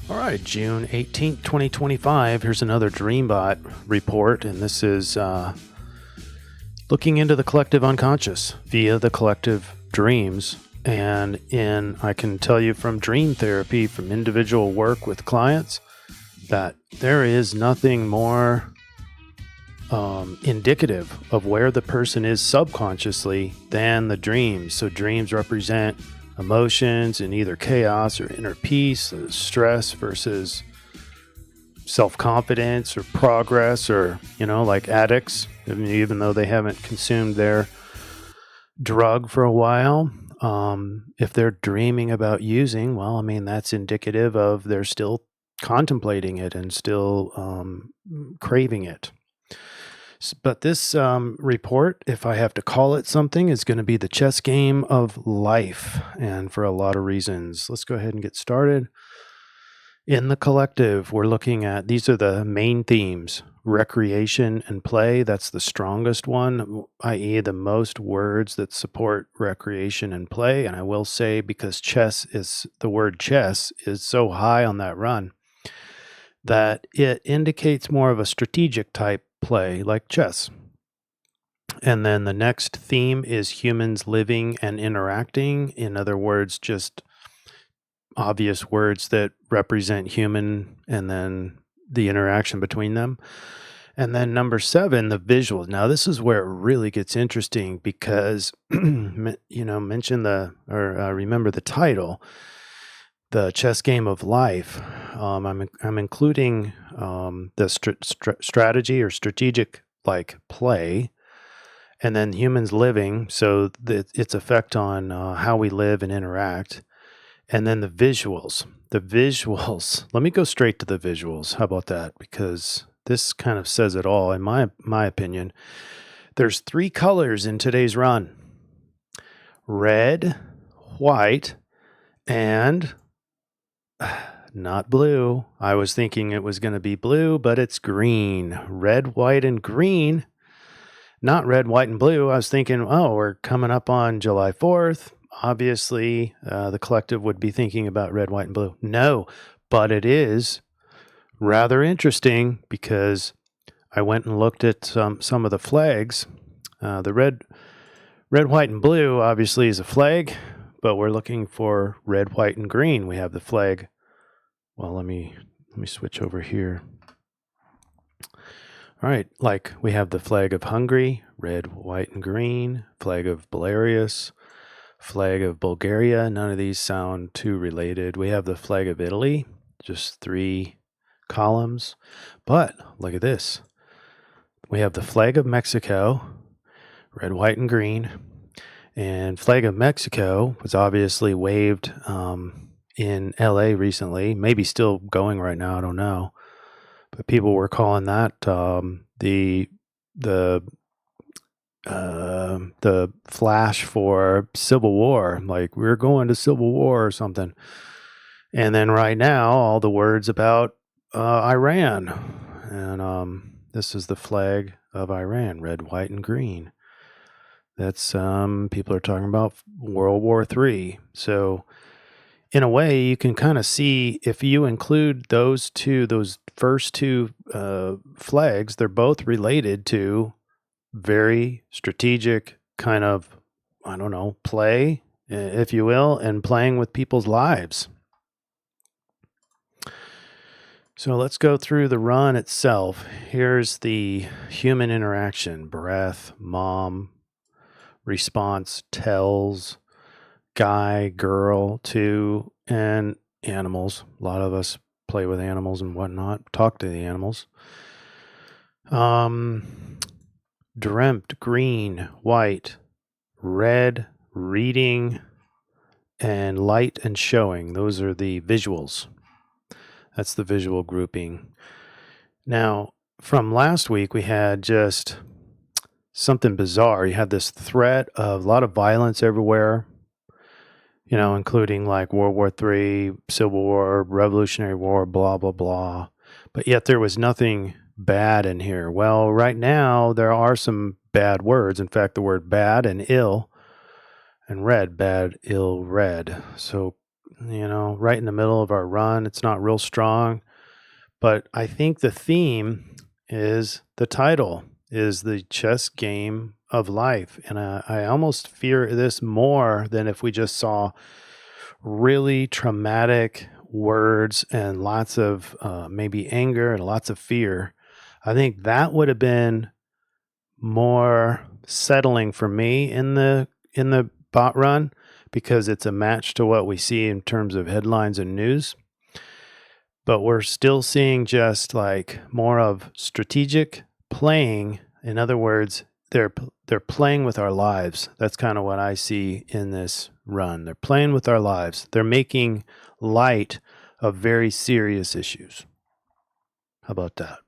All right, June 18th, 2025. Here's another DreamBot report, and this is looking into the collective unconscious via the collective dreams. And I can tell you from dream therapy, from individual work with clients, that there is nothing more indicative of where the person is subconsciously than the dreams. So dreams represent emotions in either chaos or inner peace, stress versus self-confidence or progress, or, like addicts, even though they haven't consumed their drug for a while. If they're dreaming about using, well, that's indicative of they're still contemplating it and still craving it. But this report, if I have to call it something, is going to be the chess game of life, and for a lot of reasons. Let's go ahead and get started. In the collective, we're looking at, these are the main themes: recreation and play. That's the strongest one, i.e. the most words that support recreation and play. And I will say, because the word chess is so high on that run, that it indicates more of a strategic type play like chess. And then the next theme is humans living and interacting. In other words, just obvious words that represent human and then the interaction between them. And then number 7, the visuals. Now, this is where it really gets interesting because, remember the title, the chess game of life. I'm including the strategy or strategic like play, and then humans living, so its effect on how we live and interact, and then the visuals. The visuals. Let me go straight to the visuals. How about that? Because this kind of says it all, in my opinion. There's 3 colors in today's run: red, white, and not blue. I was thinking it was going to be blue, but it's green. Red, white, and green. Not red, white, and blue. I was thinking, we're coming up on July 4th. Obviously, the collective would be thinking about red, white, and blue. No, but it is rather interesting because I went and looked at some of the flags. The red, white, and blue obviously is a flag, but we're looking for red, white, and green. We have the flag. Well, let me switch over here. All right, like we have the flag of Hungary, red, white, and green, flag of Belarus, flag of Bulgaria. None of these sound too related. We have the flag of Italy, just 3 columns. But look at this. We have the flag of Mexico, red, white, and green. And flag of Mexico was obviously waved in LA recently, maybe still going right now, I don't know. But people were calling that the flash for Civil War, like we're going to Civil War or something. And then right now, all the words about Iran. And this is the flag of Iran, red, white, and green. That's people are talking about World War III. So in a way, you can kind of see, if you include those first 2 flags, they're both related to very strategic kind of, play, if you will, and playing with people's lives. So let's go through the run itself. Here's the human interaction: breath, mom, response, tells, guy, girl, 2, and animals. A lot of us play with animals and whatnot, talk to the animals. Dreamt, green, white, red, reading, and light and showing. Those are the visuals. That's the visual grouping. Now, from last week, we had just something bizarre. You had this threat of a lot of violence everywhere, including like World War III, Civil War, Revolutionary War, blah, blah, blah. But yet there was nothing bad in here. Well, right now, there are some bad words. In fact, the word bad and ill and red, bad, ill, red. So right in the middle of our run. It's not real strong, but I think the theme is the title is the chess game of life. And I almost fear this more than if we just saw really traumatic words and lots of maybe anger and lots of fear. I think that would have been more settling for me in the bot run, because it's a match to what we see in terms of headlines and news. But we're still seeing just like more of strategic playing. In other words, they're playing with our lives. That's kind of what I see in this run. They're playing with our lives. They're making light of very serious issues. How about that?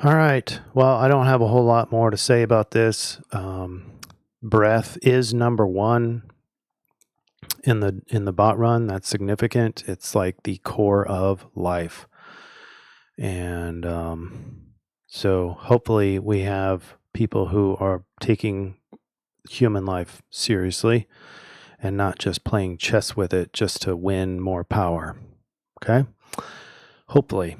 All right. Well, I don't have a whole lot more to say about this. Breath is number one in the bot run. That's significant. It's like the core of life. And so hopefully we have people who are taking human life seriously and not just playing chess with it just to win more power. Okay? Hopefully.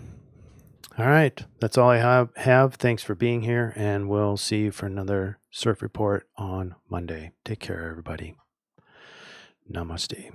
All right. That's all I have. Thanks for being here, and we'll see you for another CIRF report on Monday. Take care, everybody. Namaste.